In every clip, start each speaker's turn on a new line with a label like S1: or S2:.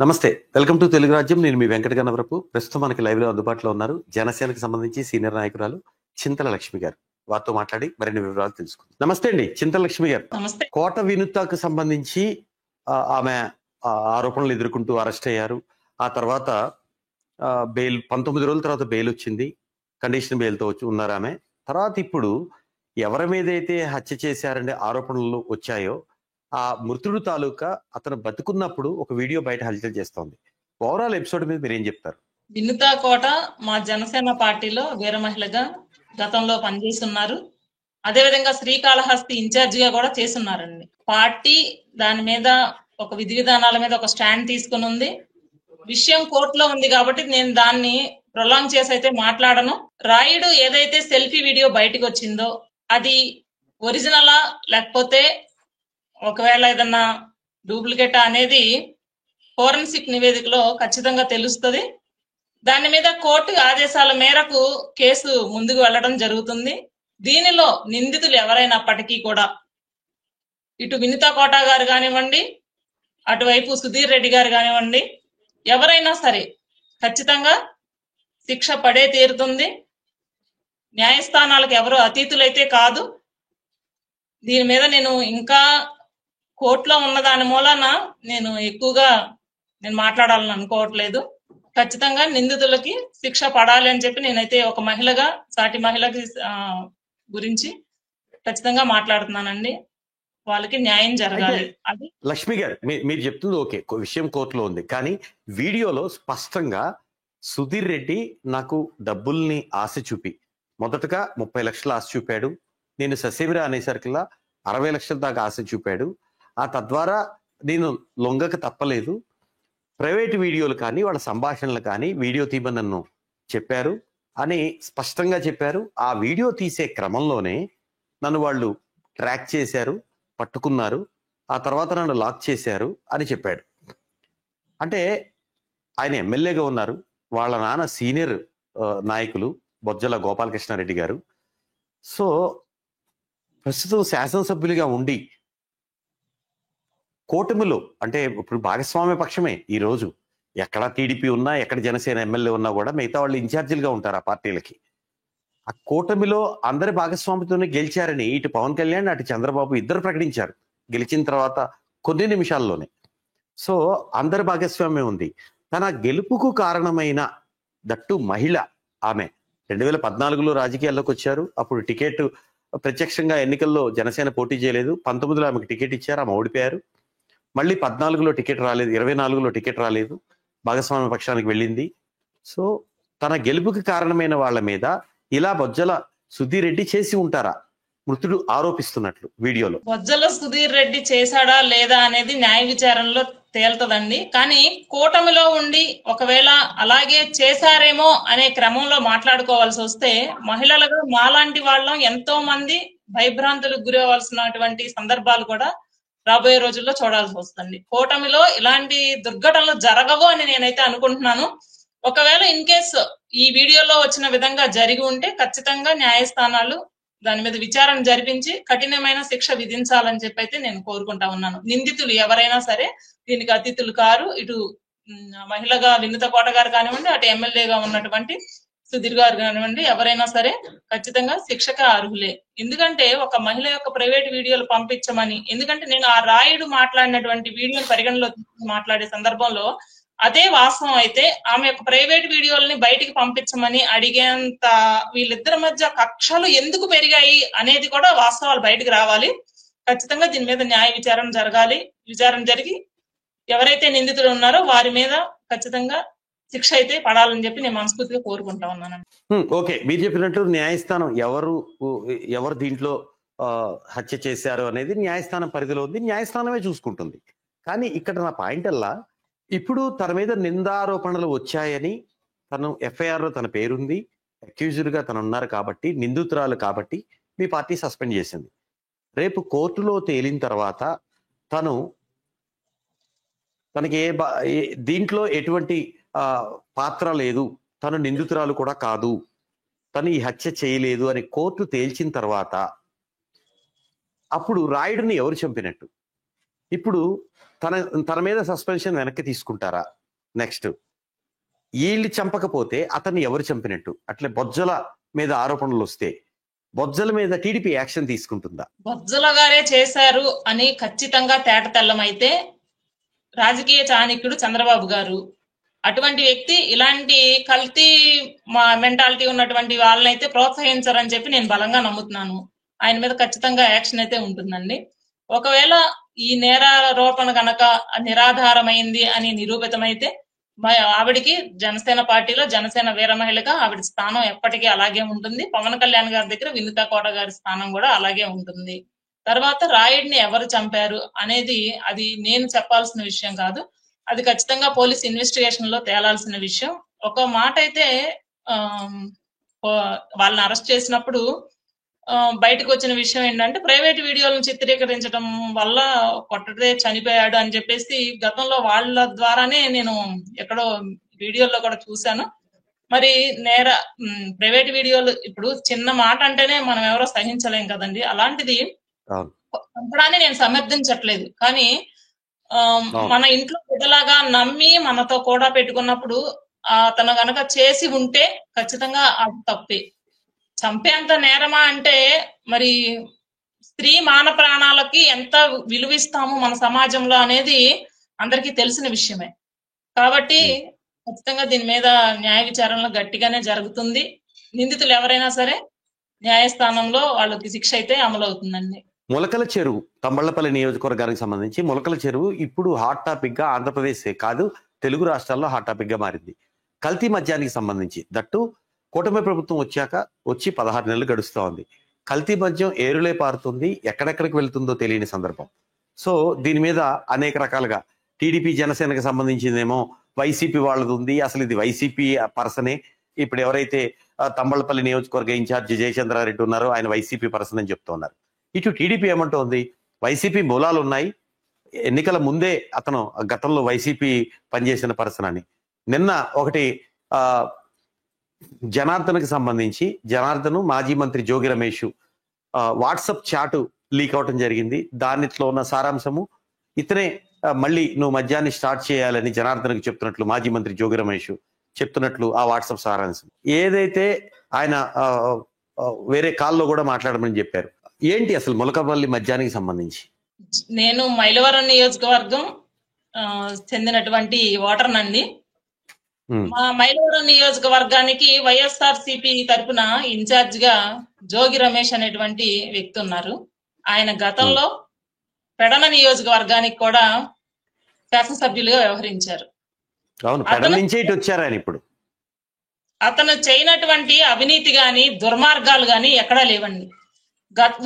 S1: నమస్తే. Welcome to Telugu రాజ్యం. నేను మీ వెంకట గన్నవరపు. ప్రస్తుతం మనకి లైవ్‌లో అందుబాటులో ఉన్నారు. జనసేనకి సంబంధించి సీనియర్ నాయకురాలు చింతల లక్ష్మి గారు. వారితో మాట్లాడి మరిన్ని వివరాలు తెలుసుకుందాం. నమస్తే అండి చింతల లక్ష్మి గారు.
S2: నమస్తే.
S1: కోట వినుతకు సంబంధించి ఆమె ఆరోపణలు ఎదుర్కొంటూ అరెస్ట్ అయ్యారు. ఆ తర్వాత బెయిల్ 19 రోజుల తర్వాత బెయిల్ వచ్చింది. కండిషన్ బెయిల్‌తో ఉన్నారు ఆమె. తర్వాత ఇప్పుడు ఎవరి మీదైతే హత్య చేశారనే ఆరోపణలు వచ్చాయో ఆ మృతుడు తాలూకా అతను బతుకున్నప్పుడు ఒక వీడియో బయట హల్చల్ చేస్తోంది. ఓవరాల్ ఎపిసోడ్ మీద మీరు ఏం చెప్తారు?
S2: వినుత కోట మా జనసేన పార్టీలో వీర మహిళగా గతంలో పనిచేస్తున్నారు. అదేవిధంగా శ్రీకాళహస్తి ఇన్ఛార్జ్ గా కూడా చేస్తున్నారండి. పార్టీ దాని మీద ఒక విధి విధానాల మీద ఒక స్టాండ్ తీసుకుని ఉంది. విషయం కోర్టులో ఉంది కాబట్టి నేను దాన్ని ప్రొలాంగ్ చేసి అయితే మాట్లాడను. రాయుడు ఏదైతే సెల్ఫీ వీడియో బయటకు వచ్చిందో అది ఒరిజినలా లేకపోతే ఒకవేళ ఏదన్నా డూప్లికేటా అనేది ఫోరెన్సిక్ నివేదికలో ఖచ్చితంగా తెలుస్తుంది. దాని మీద కోర్టు ఆదేశాల మేరకు కేసు ముందుకు వెళ్లడం జరుగుతుంది. దీనిలో నిందితులు ఎవరైనప్పటికీ కూడా ఇటు వినుత కోట గారు కానివ్వండి, అటువైపు సుధీర్ రెడ్డి గారు కానివ్వండి, ఎవరైనా సరే ఖచ్చితంగా శిక్ష పడే తీరుతుంది. న్యాయస్థానాలకు ఎవరు అతీతులైతే కాదు. దీని మీద నేను ఇంకా కోర్టులో ఉన్న దాని మూలన నేను ఎక్కువగా మాట్లాడాలని అనుకోవట్లేదు. ఖచ్చితంగా నిందితులకి శిక్ష పడాలి అని చెప్పి నేనైతే ఒక మహిళగా, సాటి మహిళకి గురించి ఖచ్చితంగా మాట్లాడుతున్నానండి. వాళ్ళకి న్యాయం జరగాలి. అది
S1: లక్ష్మి గారు మీరు చెప్తుంది ఓకే, విషయం కోర్టులో ఉంది. కానీ వీడియోలో స్పష్టంగా సుధీర్ రెడ్డి నాకు డబ్బుల్ని ఆశ చూపి మొదటగా 30 లక్షలు ఆశ చూపాడు. నేను ససేమిరా అనేసరికల్లా 60 లక్షల దాకా ఆశ చూపాడు. ఆ తద్వారా నేను లొంగక తప్పలేదు. ప్రైవేట్ వీడియోలు కానీ వాళ్ళ సంభాషణలు కానీ వీడియో తీయమని నన్ను చెప్పారు అని స్పష్టంగా చెప్పారు. ఆ వీడియో తీసే క్రమంలోనే నన్ను వాళ్ళు ట్రాక్ చేశారు, పట్టుకున్నారు. ఆ తర్వాత నన్ను లాక్ చేశారు అని చెప్పాడు. అంటే ఆయన ఎమ్మెల్యేగా ఉన్నారు. వాళ్ళ నాన్న సీనియర్ నాయకులు బొజ్జల గోపాలకృష్ణారెడ్డి గారు. సో ప్రస్తుతం శాసనసభ్యులుగా ఉండి కూటమిలో అంటే ఇప్పుడు భాగస్వామ్య పక్షమే. ఈ రోజు ఎక్కడ టీడీపీ ఉన్నా, ఎక్కడ జనసేన ఎమ్మెల్యే ఉన్నా కూడా మిగతా వాళ్ళు ఇన్ఛార్జీలుగా ఉంటారు ఆ పార్టీలకి. ఆ కూటమిలో అందరి భాగస్వామ్యతోనే గెలిచారని ఇటు పవన్ కళ్యాణ్ అటు చంద్రబాబు ఇద్దరు ప్రకటించారు గెలిచిన తర్వాత కొన్ని నిమిషాల్లోనే. సో అందరి భాగస్వామ్యం ఉంది. తన గెలుపుకు కారణమైన దట్టు మహిళ ఆమె 2014లో రాజకీయాల్లోకి వచ్చారు. అప్పుడు టికెట్ ప్రత్యక్షంగా ఎన్నికల్లో జనసేన పోటీ చేయలేదు. 19లో ఆమెకు టికెట్ ఇచ్చారు, ఆమె ఓడిపోయారు. మళ్ళీ 14లో టికెట్ రాలేదు, 24లో టికెట్ రాలేదు, భాగస్వామ్య పక్షానికి వెళ్ళింది. సో తన గెలుపుకి కారణమైన వాళ్ళ మీద ఇలా బొజ్జల సుధీర్ రెడ్డి చేసి ఉంటారా మృతుడు ఆరోపిస్తున్నట్లు వీడియోలో?
S2: బొజ్జల సుధీర్ రెడ్డి చేశాడా లేదా అనేది న్యాయ విచారణలో తేలుతుందండి. కానీ కూటమిలో ఉండి ఒకవేళ అలాగే చేశారేమో అనే క్రమంలో మాట్లాడుకోవాల్సి వస్తే మహిళలుగా మాలాంటి వాళ్ళం ఎంతో మంది భయభ్రాంతులకు గురి అవ్వాల్సినటువంటి సందర్భాలు కూడా రాబోయే రోజుల్లో చూడాల్సి వస్తుంది. కూటమిలో ఇలాంటి దుర్ఘటనలు జరగవు అని నేనైతే అనుకుంటున్నాను. ఒకవేళ ఇన్ కేసు ఈ వీడియోలో వచ్చిన విధంగా జరిగి ఉంటే ఖచ్చితంగా న్యాయస్థానాలు దాని మీద విచారణ జరిపించి కఠినమైన శిక్ష విధించాలని చెప్పి అయితే నేను కోరుకుంటా ఉన్నాను. నిందితులు ఎవరైనా సరే దీనికి అతిథులు కారు. ఇటు మహిళగా వినుత కోట గారు కానివ్వండి, అటు ఎమ్మెల్యేగా ఉన్నటువంటి సుధీర్ గారు కానివ్వండి, ఎవరైనా సరే ఖచ్చితంగా శిక్షకు అర్హులే. ఎందుకంటే ఒక మహిళ యొక్క ప్రైవేట్ వీడియోలు పంపించమని, ఎందుకంటే నేను ఆ రాయుడు మాట్లాడినటువంటి వీడియోని పరిగణలో మాట్లాడే సందర్భంలో అదే వాస్తవం అయితే ఆమె యొక్క ప్రైవేట్ వీడియోలని బయటికి పంపించమని అడిగేంత వీళ్ళిద్దరి మధ్య కక్షలు ఎందుకు పెరిగాయి అనేది కూడా వాస్తవాలు బయటకు రావాలి. ఖచ్చితంగా దీని మీద న్యాయ విచారణ జరగాలి. విచారణ జరిగి ఎవరైతే నిందితులు ఉన్నారో వారి మీద ఖచ్చితంగా శిక్ష అయితే పడాలని చెప్పి నేను మనస్ఫూర్తిగా కోరుకుంటా ఉన్నాను.
S1: ఓకే, మీరు చెప్పినట్టు న్యాయస్థానం ఎవరు దీంట్లో హత్య చేశారు అనేది న్యాయస్థానం పరిధిలో ఉంది, న్యాయస్థానమే చూసుకుంటుంది. కానీ ఇక్కడ నా పాయింట్ అల్లా, ఇప్పుడు తన మీద నిందారోపణలు వచ్చాయని తను ఎఫ్ఐఆర్లో తన పేరుంది, అక్యూజ్డ్గా తను ఉన్నారు కాబట్టి, నిందితురాలు కాబట్టి మీ పార్టీ సస్పెండ్ చేసింది. రేపు కోర్టులో తేలిన తర్వాత తనకి దీంట్లో ఎటువంటి పాత్ర లేదు, తను నిందితురాలు కూడా కాదు, తను ఈ హత్య చేయలేదు అని కోర్టు తేల్చిన తర్వాత అప్పుడు రాయుడిని ఎవరు చంపినట్టు? ఇప్పుడు తన తన మీద సస్పెన్షన్ వెనక్కి తీసుకుంటారా? నెక్స్ట్, వీళ్ళు చంపకపోతే అతన్ని ఎవరు చంపినట్టు? అట్లే బొజ్జల మీద ఆరోపణలు వస్తే బొజ్జల మీద టీడీపీ యాక్షన్ తీసుకుంటుందా?
S2: బొజ్జల గారే చేశారు అని ఖచ్చితంగా తేటతెల్లమైతే రాజకీయ చాణక్యుడు చంద్రబాబు గారు, అటువంటి వ్యక్తి ఇలాంటి కల్తీ మెంటాలిటీ ఉన్నటువంటి వాళ్ళనైతే ప్రోత్సహించరని చెప్పి నేను బలంగా నమ్ముతున్నాను. ఆయన మీద ఖచ్చితంగా యాక్షన్ అయితే ఉంటుందండి. ఒకవేళ ఈ నేరారోపణ గనక నిరాధారమైంది అని నిరూపితమైతే ఆవిడికి జనసేన పార్టీలో జనసేన వీర మహిళగా ఆవిడ స్థానం ఎప్పటికీ అలాగే ఉంటుంది. పవన్ కళ్యాణ్ గారి దగ్గర వినితా కోట గారి స్థానం కూడా అలాగే ఉంటుంది. తర్వాత రాయుడిని ఎవరు చంపారు అనేది అది నేను చెప్పాల్సిన విషయం కాదు. అది ఖచ్చితంగా పోలీస్ ఇన్వెస్టిగేషన్ లో తేలాల్సిన విషయం. ఒక మాట అయితే వాళ్ళని అరెస్ట్ చేసినప్పుడు బయటకు వచ్చిన విషయం ఏంటంటే, ప్రైవేట్ వీడియోలను చిత్రీకరించడం వల్ల కొట్టడే చనిపోయాడు అని చెప్పేసి గతంలో వాళ్ళ ద్వారానే నేను ఎక్కడో వీడియోలో కూడా చూశాను. మరి ప్రైవేట్ వీడియోలు ఇప్పుడు చిన్న మాట అంటేనే మనం ఎవరో సహించలేం కదండి. అలాంటిది చంపడాన్ని నేను సమర్థించట్లేదు, కానీ మన ఇంట్లో బిడ్డలాగా నమ్మి మనతో కూడా పెట్టుకున్నప్పుడు అతను గనక చేసి ఉంటే ఖచ్చితంగా అది తప్పే. చంపేంత నేరమా అంటే మరి స్త్రీ మాన ప్రాణాలకి ఎంత విలువిస్తాము మన సమాజంలో అనేది అందరికీ తెలిసిన విషయమే. కాబట్టి ఖచ్చితంగా దీని మీద న్యాయ విచారణలో గట్టిగానే జరుగుతుంది. నిందితులు ఎవరైనా సరే న్యాయస్థానంలో వాళ్ళకి శిక్ష అయితే అమలవుతుందండి.
S1: ములకల చెరువు, తంబళ్లపల్లి నియోజకవర్గానికి సంబంధించి ములకల చెరువు ఇప్పుడు హాట్ టాపిక్ గా ఆంధ్రప్రదేశ్ కాదు తెలుగు రాష్ట్రాల్లో హాట్ టాపిక్ గా మారింది. కల్తీ మద్యానికి సంబంధించి దట్టు కూటమి ప్రభుత్వం వచ్చి 16 నెలలు గడుస్తూ ఉంది. కల్తీ మద్యం ఏరులే పారుతుంది, ఎక్కడెక్కడికి వెళ్తుందో తెలియని సందర్భం. సో దీని మీద అనేక రకాలుగా టీడీపీ జనసేనకు సంబంధించిందేమో వైసీపీ వాళ్ళది ఉంది, అసలు ఇది వైసీపీ పర్సనే. ఇప్పుడు ఎవరైతే తంబళ్లపల్లి నియోజకవర్గ ఇన్ఛార్జి జయచంద్రారెడ్డి ఉన్నారో ఆయన వైసీపీ పర్సన్ అని చెప్తున్నారు. ఇటు టీడీపీ ఏమంటోంది, వైసీపీ మూలాలు ఉన్నాయి, ఎన్నికల ముందే అతను గతంలో వైసీపీ పనిచేసిన పర్సన్ అని. నిన్న ఒకటి జనార్దన్కి సంబంధించి జనార్దన్ మాజీ మంత్రి జోగి రమేష్ వాట్సాప్ చాటు లీక్ అవటం జరిగింది. దానిలో ఉన్న సారాంశము ఇతనే మళ్ళీ నువ్వు మద్యాన్ని స్టార్ట్ చేయాలని జనార్దన్కి చెప్తున్నట్లు మాజీ మంత్రి జోగి రమేష్ చెప్తున్నట్లు ఆ వాట్సాప్ సారాంశం. ఏదైతే ఆయన వేరే కాల్లో కూడా మాట్లాడమని చెప్పారు. ఏంటి అసలు ములకపల్లి మద్యానికి సంబంధించి?
S2: నేను మైలవరం నియోజకవర్గం చెందినటువంటి ఓటర్నండి. మా మైలవరం నియోజకవర్గానికి వైఎస్ఆర్సీపీ తరఫున ఇన్ఛార్జ్ గా జోగి రమేష్ అనేటువంటి వ్యక్తి ఉన్నారు. ఆయన గతంలో పెడన నియోజకవర్గానికి కూడా శాసనసభ్యులుగా వ్యవహరించారు. అతను చేయనటువంటి అవినీతి గాని దుర్మార్గాలు గాని ఎక్కడా లేవండి.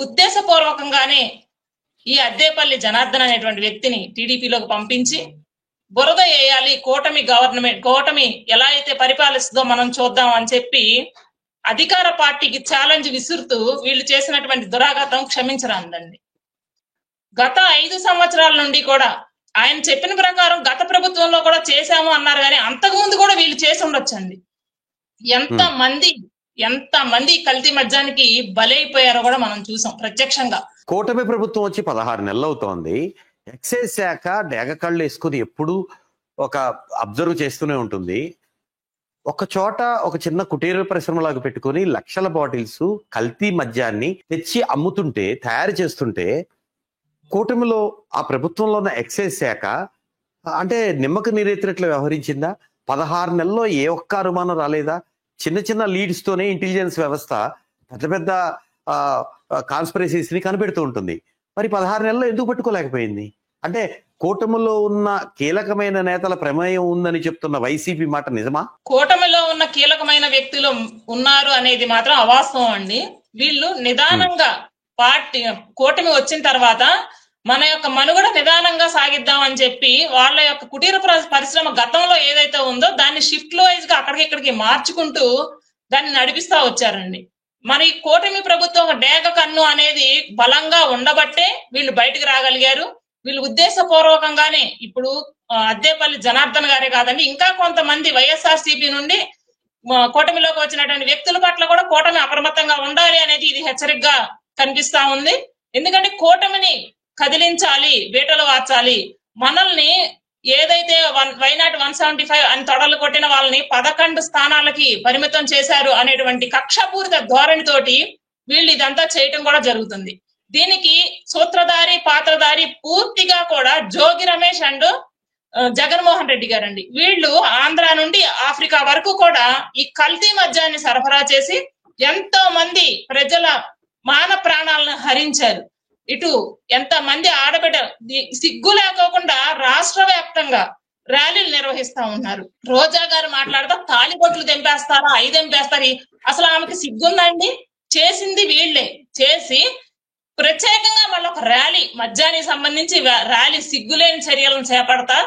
S2: ఉద్దేశపూర్వకంగానే ఈ అద్దేపల్లి జనార్దన్ అనేటువంటి వ్యక్తిని టీడీపీలోకి పంపించి బురద వేయాలి, కూటమి ఎలా అయితే పరిపాలిస్తుందో మనం చూద్దాం అని చెప్పి అధికార పార్టీకి ఛాలెంజ్ విసురుతూ వీళ్ళు చేసినటువంటి దురాఘాతం క్షమించరాందండి. గత 5 సంవత్సరాల నుండి కూడా ఆయన చెప్పిన ప్రకారం గత ప్రభుత్వంలో కూడా చేశాము అన్నారు, కానీ అంతకుముందు కూడా వీళ్ళు చేసి ఉండొచ్చండి. ఎంత మంది కల్తీ మద్యానికి బలైపోయారో కూడా మనం చూసాం ప్రత్యక్షంగా.
S1: కూటమి ప్రభుత్వం వచ్చి 16 నెలలు అవుతోంది. ఎక్సైజ్ శాఖ డేగ కళ్ళు వేసుకుని ఎప్పుడు ఒక అబ్జర్వ్ చేస్తూనే ఉంటుంది. ఒక చోట ఒక చిన్న కుటీర పరిశ్రమలాగా పెట్టుకుని లక్షల బాటిల్స్ కల్తీ మద్యాన్ని తెచ్చి అమ్ముతుంటే, తయారు చేస్తుంటే కూటమిలో ఆ ప్రభుత్వంలో ఉన్న ఎక్సైజ్ శాఖ అంటే నిమ్మక నీరెత్తినట్లు వ్యవహరించిందా? 16 నెలల్లో ఏ ఒక్క అనుమానం రాలేదా? చిన్న చిన్న లీడ్స్ తోనే ఇంటెలిజెన్స్ వ్యవస్థ పెద్ద పెద్ద కాన్స్పిరసీస్ ని కనిపెడుతూ ఉంటుంది. మరి 16 నెలల్లో ఎందుకు పట్టుకోలేకపోయింది? అంటే కూటమిలో ఉన్న కీలకమైన నేతల ప్రమేయం ఉందని చెప్తున్న వైసీపీ మాట నిజమా?
S2: కూటమిలో ఉన్న కీలకమైన వ్యక్తులు ఉన్నారు అనేది మాత్రం అవాస్తవం అండి. వీళ్ళు నిదానంగా కూటమి వచ్చిన తర్వాత మన యొక్క మనుగడ నిదానంగా సాగిద్దాం అని చెప్పి వాళ్ళ యొక్క కుటీర పరిశ్రమ గతంలో ఏదైతే ఉందో దాన్ని షిఫ్ట్ వైజ్ గా అక్కడికి మార్చుకుంటూ దాన్ని నడిపిస్తా వచ్చారండి. మరి కూటమి ప్రభుత్వం డేగ కన్ను అనేది బలంగా ఉండబట్టే వీళ్ళు బయటకు రాగలిగారు. వీళ్ళు ఉద్దేశపూర్వకంగానే ఇప్పుడు అద్దేపల్లి జనార్దన్ గారే కాదండి, ఇంకా కొంతమంది వైఎస్ఆర్సీపీ నుండి కూటమిలోకి వచ్చినటువంటి వ్యక్తుల పట్ల కూడా కూటమి అప్రమత్తంగా ఉండాలి అనేది ఇది హెచ్చరికగా కనిపిస్తా ఉంది. ఎందుకంటే కూటమిని కదిలించాలి, బీటలు వార్చాలి, మనల్ని ఏదైతే వైనాట్ 175 అని తొడలు కొట్టిన వాళ్ళని 11 స్థానాలకి పరిమితం చేశారు అనేటువంటి కక్షపూరిత ధోరణితోటి వీళ్ళు ఇదంతా చేయటం కూడా జరుగుతుంది. దీనికి సూత్రధారి పాత్రధారి పూర్తిగా కూడా జోగి రమేష్ అండ్ జగన్మోహన్ రెడ్డి గారండి. వీళ్ళు ఆంధ్ర నుండి ఆఫ్రికా వరకు కూడా ఈ కల్తీ మద్యాన్ని సరఫరా చేసి ఎంతో మంది ప్రజల మాన ప్రాణాలను హరించారు. ఇటు ఎంత మంది ఆడబిడ్డ సిగ్గు లేకోకుండా రాష్ట్ర వ్యాప్తంగా ర్యాలీలు నిర్వహిస్తా ఉన్నారు. రోజా గారు మాట్లాడుతూ తాలిబొట్లు తెంపేస్తారా, 5 తెంపేస్తారు. అసలు ఆమెకి సిగ్గుందండి? చేసింది వీళ్లే. చేసి ప్రత్యేకంగా మళ్ళీ ఒక ర్యాలీ, మద్యానికి సంబంధించి ర్యాలీ, సిగ్గులేని చర్యలను చేపడతా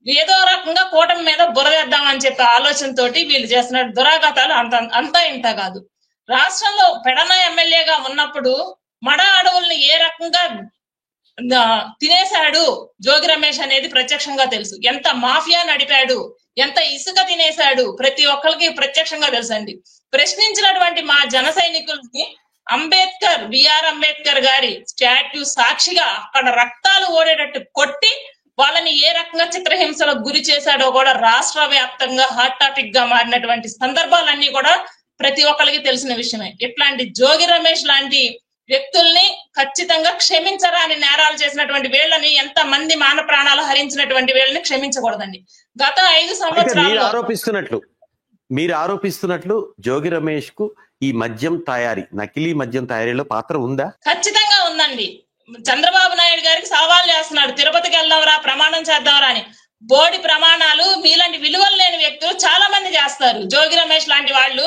S2: ఏదో రకంగా కూటమి మీద బురదేద్దామని చెప్పే ఆలోచనతోటి వీళ్ళు చేస్తున్న దురాఘాతాలు అంతా ఇంత కాదు. రాష్ట్రంలో పెడన ఎమ్మెల్యేగా ఉన్నప్పుడు మడ అడవుల్ని ఏ రకంగా తినేశాడు జోగి రమేష్ అనేది ప్రత్యక్షంగా తెలుసు. ఎంత మాఫియా నడిపాడు, ఎంత ఇసుక తినేశాడు ప్రతి ఒక్కరికి ప్రత్యక్షంగా తెలుసండి. ప్రశ్నించినటువంటి మా జన సైనికుల్ని అంబేద్కర్, బిఆర్ అంబేద్కర్ గారి స్టాట్యూ సాక్షిగా అక్కడ రక్తాలు ఓడేటట్టు కొట్టి వాళ్ళని ఏ రకంగా చిత్రహింసలకు గురి చేశాడో కూడా రాష్ట్ర వ్యాప్తంగా హాట్ టాపిక్ గా మారినటువంటి సందర్భాలన్నీ కూడా ప్రతి ఒక్కరికి తెలిసిన విషయమే. ఇట్లాంటి జోగి రమేష్ లాంటి వ్యక్తుల్ని ఖచ్చితంగా క్షమించరాని నేరాలు చేసినటువంటి వీళ్ళని, ఎంత మంది మాన ప్రాణాలు హరించినటువంటి వీళ్ళని క్షమించకూడదండి. గత 5 సంవత్సరాలు
S1: మీరు ఆరోపిస్తున్నట్లు జోగి రమేష్ కు ఈ మద్యం తయారీ, నకిలీ మద్యం తయారీలో పాత్ర ఉందా?
S2: ఖచ్చితంగా ఉందండి. చంద్రబాబు నాయుడు గారికి సవాల్ చేస్తున్నాడు, తిరుపతికి వెళ్దాంరా, ప్రమాణం చేద్దాంరా అని. బోడి ప్రమాణాలు మీలాంటి విలువలు లేని వ్యక్తులు చాలా మంది చేస్తారు. జోగి రమేష్ లాంటి వాళ్ళు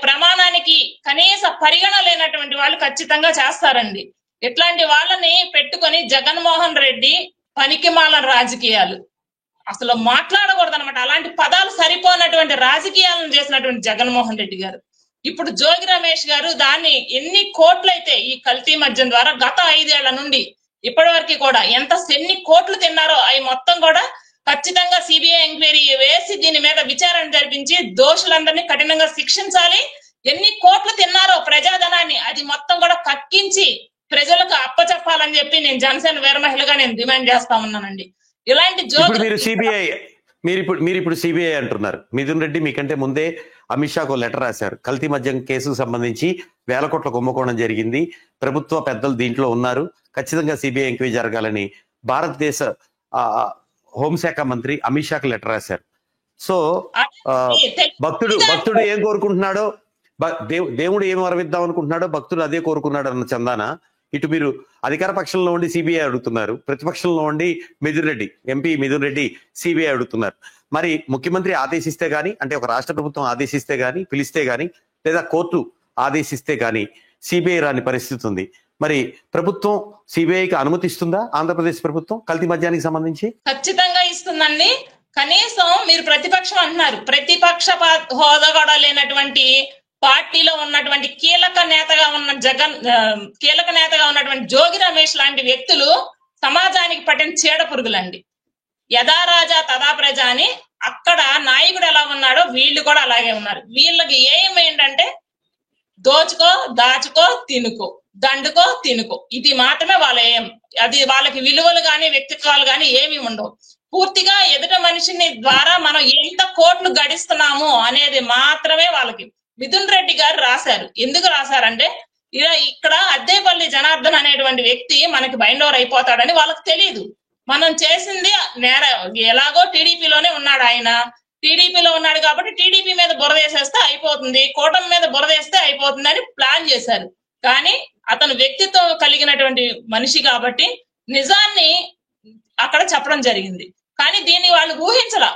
S2: ప్రమాణానికి కనీస పరిగణ లేనటువంటి వాళ్ళు ఖచ్చితంగా చేస్తారండి. ఇట్లాంటి వాళ్ళని పెట్టుకొని జగన్మోహన్ రెడ్డి పనికిమాల రాజకీయాలు అసలు మాట్లాడకూడదు అనమాట. అలాంటి పదాలు సరిపోనటువంటి రాజకీయాలను చేసినటువంటి జగన్మోహన్ రెడ్డి గారు ఇప్పుడు జోగి రమేష్ గారు దాన్ని ఎన్ని కోట్లయితే ఈ కల్తీ మద్యం ద్వారా గత 5 ఏళ్ల నుండి ఇప్పటి వరకు కూడా ఎన్ని కోట్లు తిన్నారో అవి మొత్తం కూడా ఖచ్చితంగా సిబిఐ ఎంక్వైరీ వేసి దీని మీద విచారణ జరిపించి దోషులందరినీ కఠినంగా శిక్షించాలి. ఎన్ని కోట్లు తిన్నారో ప్రజాధనాన్ని అది మొత్తం కూడా కక్కించి ప్రజలకు అప్పచెప్పాలని చెప్పి నేను జనసేన వీర మహిళగా నేను డిమాండ్ చేస్తా ఉన్నానండి. ఇలాంటి
S1: మీరు ఇప్పుడు సిబిఐ అంటున్నారు. మిథున్ రెడ్డి మీకంటే ముందే అమిత్ షాకు లెటర్ రాశారు. కల్తీ మద్యం కేసుకు సంబంధించి 1000 కోట్ల కుంభకోణం జరిగింది, ప్రభుత్వ పెద్దలు దీంట్లో ఉన్నారు, ఖచ్చితంగా సిబిఐ ఎంక్వైరీ జరగాలని భారతదేశ హోంశాఖ మంత్రి అమిత్ షాకు లెటర్ రాశారు. సో భక్తుడు ఏం కోరుకుంటున్నాడో, దేవుడు ఏం వరవిద్దాం అనుకుంటున్నాడో భక్తుడు అదే కోరుకున్నాడు అన్న చందాన ఇటు మీరు అధికార పక్షంలో ఉండి సిబిఐ అడుగుతున్నారు, ప్రతిపక్షంలో ఉండి ఎంపీ మిథున్ రెడ్డి సిబిఐ అడుగుతున్నారు. మరి ముఖ్యమంత్రి ఆదేశిస్తే గాని, అంటే ఒక రాష్ట్ర ప్రభుత్వం ఆదేశిస్తే గాని, పిలిస్తే గాని, లేదా కోర్టు ఆదేశిస్తే గాని సిబిఐ రాని పరిస్థితి ఉంది. మరి ప్రభుత్వం సిబిఐకి అనుమతిస్తుందా? ఆంధ్రప్రదేశ్ ప్రభుత్వం కల్తీ మద్యానికి సంబంధించి
S2: ఖచ్చితంగా ఇస్తుందండి. కనీసం మీరు ప్రతిపక్షం అంటున్నారు, ప్రతిపక్ష హోదా కూడా లేనటువంటి పార్టీలో ఉన్నటువంటి కీలక నేతగా ఉన్నటువంటి జోగి రమేష్ లాంటి వ్యక్తులు సమాజానికి పట్టిన చీడ పురుగులండి. యథా రాజా తదా ప్రజ అని అక్కడ నాయకుడు ఎలా ఉన్నాడో వీళ్ళు కూడా అలాగే ఉన్నారు. వీళ్ళకి ఏం ఏంటంటే దోచుకో, దాచుకో, తినుకో, దండుకో, తినుకో, ఇది మాత్రమే వాళ్ళ ఏం. అది వాళ్ళకి విలువలు గాని వ్యక్తిత్వాలు గాని ఏమి ఉండవు. పూర్తిగా ఎదుట మనిషిని ద్వారా మనం ఎంత కోట్లు గడిస్తున్నాము అనేది మాత్రమే వాళ్ళకి. మిథున్ రెడ్డి గారు రాశారు. ఎందుకు రాశారంటే ఇక్కడ అద్దేపల్లి జనార్దన్ అనేటువంటి వ్యక్తి మనకి బైండ్ ఓవర్ అయిపోతాడని వాళ్ళకి తెలియదు. మనం చేసింది ఎలాగో టీడీపీలోనే ఉన్నాడు ఆయన, టీడీపీలో ఉన్నాడు కాబట్టి టీడీపీ మీద బురదేసేస్తే అయిపోతుంది, కూటమి మీద బురదేస్తే అయిపోతుంది అని ప్లాన్ చేశారు. కానీ అతను వ్యక్తిత్వం కలిగినటువంటి మనిషి కాబట్టి నిజాన్ని అక్కడ చెప్పడం జరిగింది. కానీ దీన్ని వాళ్ళు ఊహించని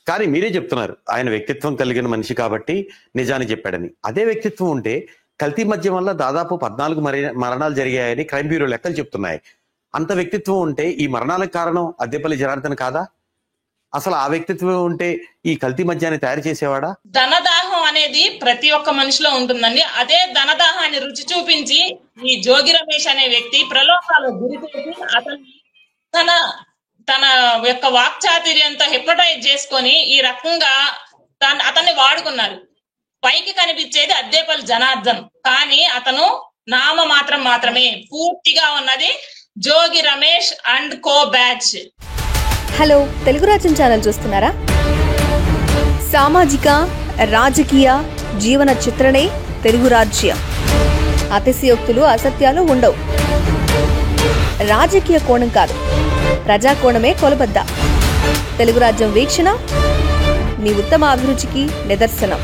S1: కానీ మీరే చెప్తున్నారు ఆయన వ్యక్తిత్వం కలిగిన మనిషి కాబట్టి నిజాన్ని చెప్పాడని. అదే వ్యక్తిత్వం ఉంటే కల్తీ మద్యం వల్ల దాదాపు 14 మరణాలు జరిగాయని క్రైమ్ బ్యూరో లెక్కలు చెప్తున్నాయి. అంత వ్యక్తిత్వం ఉంటే ఈ మరణాలకు కారణం అద్దేపల్లి జనార్దన్ కాదా? అసలు ఆ వ్యక్తిత్వం ఉంటే ఈ కల్తీ మద్యాన్ని తయారు చేసేవాడా?
S2: ధనదాహం అనేది ప్రతి ఒక్క మనిషిలో ఉంటుందండి. అదే ధనదాహాన్ని రుచి చూపించి ఈ జోగి రమేష్ అనే వ్యక్తి ప్రలోభాలు గురి చేసి తన యొక్క వాక్చాతుర్యంతో హిప్నటైజ్ చేసుకొని ఈ రకంగా అతన్ని వాడుకున్నారు. పైకి కనిపించేది అద్దేపల్లి జనార్దన్, కానీ అతను నామ మాత్రమే. పూర్తిగా ఉన్నది Jogi Ramesh and co batch.
S3: Hello, Telugu Rajyam channel చూస్తున్నారా? సామాజిక రాజకీయ జీవన చిత్రణే తెలుగు రాజ్యం. అతిశయోక్తులు అసత్యాలు ఉండవు. రాజకీయ కోణం కాదు, ప్రజా కోణమే కొలబద్ద. తెలుగు రాజ్యం వీక్షణ నీ ఉత్తమ అభిరుచికి నిదర్శనం.